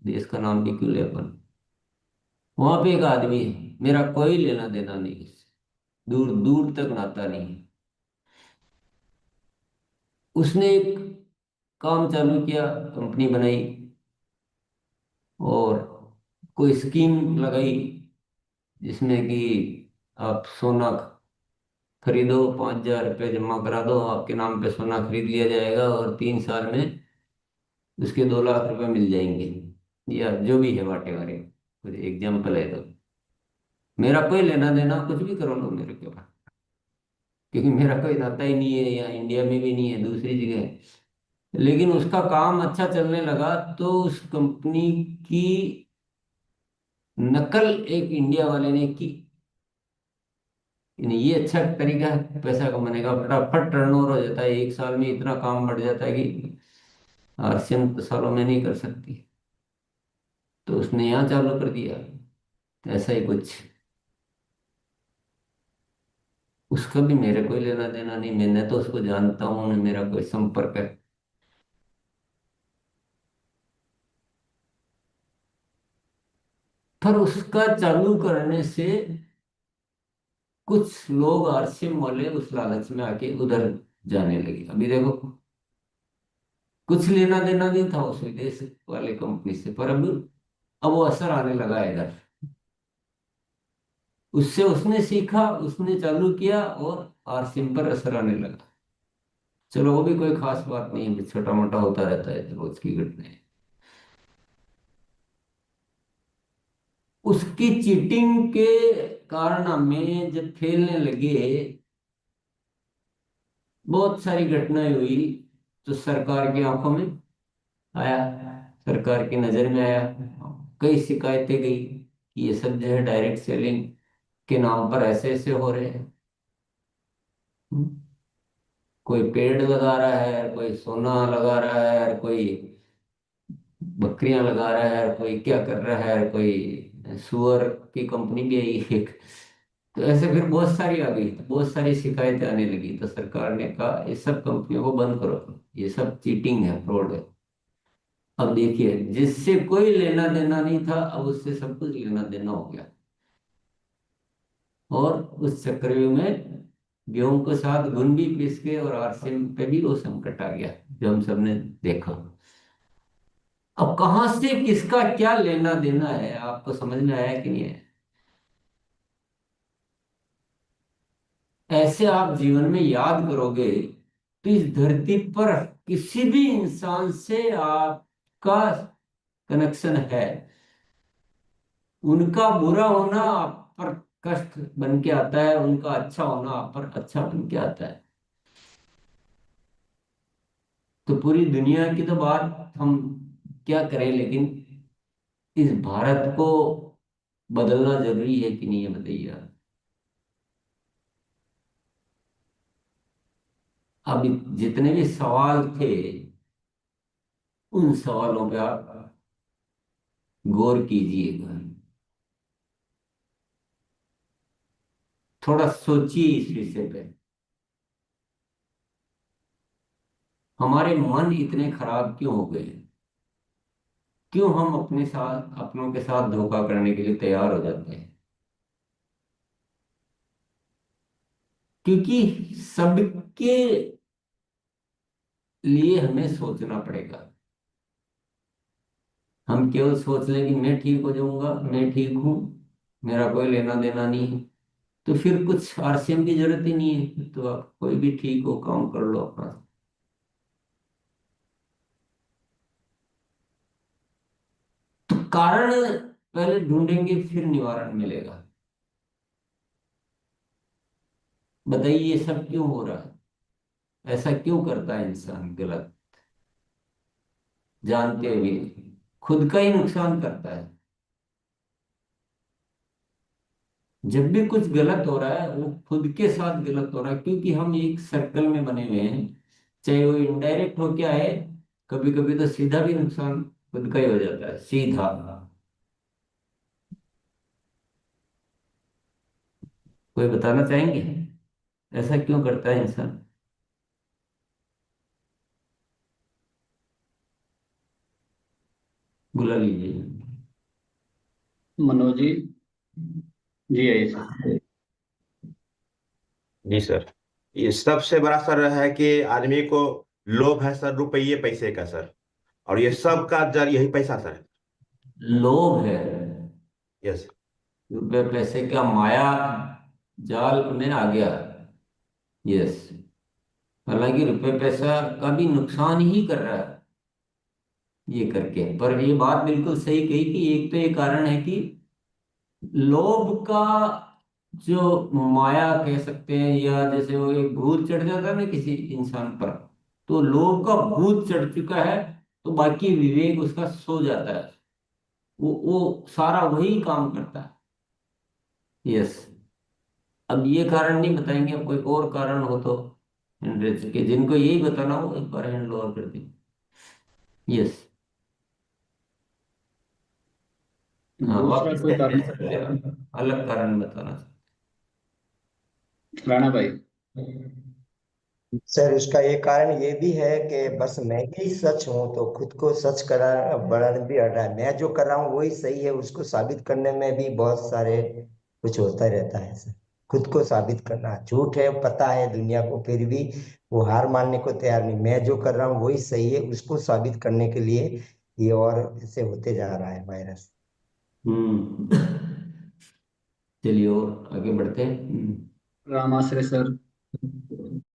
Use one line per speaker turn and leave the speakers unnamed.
देश का नाम भी क्यों ले अपन। वहां पे एक आदमी है, मेरा कोई लेना देना नहीं उससे, दूर दूर तक नाता नहीं है। उसने एक काम चालू किया, कंपनी बनाई और कोई स्कीम लगाई जिसमें कि आप सोना खरीदो, 5,000 रुपये जमा करा दो, आपके नाम पे सोना खरीद लिया जाएगा और 3 साल में उसके 2 लाख रुपए मिल जाएंगे, या जो भी है वाटे वाले, कुछ एग्जाम्पल है तो। मेरा कोई लेना देना, कुछ भी करो लो मेरे के पास, क्योंकि मेरा कोई नाता ही नहीं है, या इंडिया में भी नहीं है, दूसरी जगह है। लेकिन उसका काम अच्छा चलने लगा तो उस कंपनी की नकल एक इंडिया वाले ने की। ये अच्छा तरीका है पैसा कमाने का, फटाफट टर्नओवर हो जाता है, 1 साल में इतना काम बढ़ जाता है कि आरसीएम तो सालों में नहीं कर सकती। तो उसने यहाँ चालू कर दिया, तो ऐसा ही कुछ। उसका भी मेरे कोई लेना देना नहीं, मैंने तो उसको जानता हूँ, न मेरा कोई संपर्क है। पर उसका चालू करने से कुछ लोग आरसीएम वाले उस लालच में आके उधर जाने लगे। अभी देखो, कुछ लेना देना नहीं था उस विदेश वाले कंपनी से, पर अब वो असर आने लगा है इधर। उससे उसने सीखा, उसने चालू किया और आरसीएम पर असर आने लगा। चलो वो भी कोई खास बात नहीं है, छोटा मोटा होता रहता है, रोज की घटनाएं। उसकी चीटिंग के कारनामे जब फैलने लगे, बहुत सारी घटनाएं हुई, तो सरकार की आंखों में आया, सरकार की नजर में आया। कई शिकायतें गई कि ये सब जो है डायरेक्ट सेलिंग के नाम पर ऐसे ऐसे हो रहे हैं। हम्म। कोई पेड़ लगा रहा है, कोई सोना लगा रहा है, कोई बकरियां लगा रहा है, कोई क्या कर रहा है, कोई सुअर की कंपनी भी आई एक। तो ऐसे फिर बहुत सारी आ गई, तो बहुत सारी शिकायतें आने लगी, तो सरकार ने कहा ये सब कंपनियों को बंद करो, ये सब चीटिंग है, फ्रॉड है। अब देखिए, जिससे कोई लेना देना नहीं था, अब उससे सब कुछ लेना देना हो गया। और उस चक्रव्यूह में गेहूं के साथ घुन भी पिस के, और आरसीएम पे भी वो संकट आ गया, जो हम सबने देखा। अब कहां से किसका क्या लेना देना है, आपको समझ में आया कि नहीं है? ऐसे आप जीवन में याद करोगे तो इस धरती पर किसी भी इंसान से आपका कनेक्शन है, उनका बुरा होना आप पर कष्ट बन के आता है, उनका अच्छा होना आप पर अच्छा बन के आता है। तो पूरी दुनिया की तो बात हम क्या करें, लेकिन इस भारत को बदलना जरूरी है कि नहीं, ये बताइए आप। अब जितने भी सवाल थे, उन सवालों पे आप गौर कीजिएगा, थोड़ा सोचिए इस विषय पे। हमारे मन इतने खराब क्यों हो गए? क्यों हम अपने साथ, अपनों के साथ धोखा करने के लिए तैयार हो जाते हैं? क्योंकि सबके लिए हमें सोचना पड़ेगा। हम केवल सोच लें कि मैं ठीक हो जाऊंगा, मैं ठीक हूं, मेरा कोई लेना देना नहीं है, तो फिर कुछ आरसीएम की जरूरत ही नहीं है, तो आप कोई भी ठीक हो, काम कर लो अपना। तो कारण पहले ढूंढेंगे, फिर निवारण मिलेगा। बताइए ये सब क्यों हो रहा है? ऐसा क्यों करता है इंसान गलत, जानते हुए खुद का ही नुकसान करता है? जब भी कुछ गलत हो रहा है, वो खुद के साथ गलत हो रहा है, क्योंकि हम एक सर्कल में बने हुए हैं। चाहे वो इनडायरेक्ट हो क्या है, कभी कभी तो सीधा भी नुकसान खुद का ही हो जाता है, सीधा। कोई बताना चाहेंगे ऐसा क्यों करता है इंसान? बुला लीजिए।
मनोज जी। जी आइए सर।
जी सर। ये सबसे बड़ा सर है कि आदमी को लोभ है सर, रुपये पैसे का सर। और ये सब का जड़ यही पैसा सर।
लोभ है,
यस।
रुपए पैसे का माया जाल में आ गया। यस। हालांकि रुपए पैसा का भी नुकसान ही कर रहा है ये करके, पर ये बात बिल्कुल सही कही कि एक तो ये कारण है कि लोभ का जो माया कह सकते हैं, या जैसे वो एक भूत चढ़ जाता है ना किसी इंसान पर, तो लोभ का भूत चढ़ चुका है, तो बाकी विवेक उसका सो जाता है। वो सारा वही काम करता है। यस। अब ये कारण नहीं बताएंगे, अब कोई और कारण हो तो हंड्रेड के जिनको यही बताना हो एक बार हैंड ओवर कर दी। यस। हाँ,
दूसरा
वापिस
कोई
से
कारण
मिल सकते हैं आप, अलग कारण बताना।
राणा भाई।
सर उसका एक कारण ये भी है कि बस मैं ही सच हूं, तो खुद को सच करा बढ़ाने भी हट रहा है। मैं जो कर रहा हूँ वही सही है, उसको साबित करने में भी बहुत सारे कुछ होता रहता है सर। खुद को साबित करना झूठ है पता है दुनिया को, फिर भी वो हार मानने को तैयार नहीं। मैं जो कर रहा हूँ वही सही है, उसको साबित करने के लिए ये और ऐसे होते जा रहा है वायरस।
हम्म। चलिए और आगे बढ़ते हैं।
रामाश्रय सर।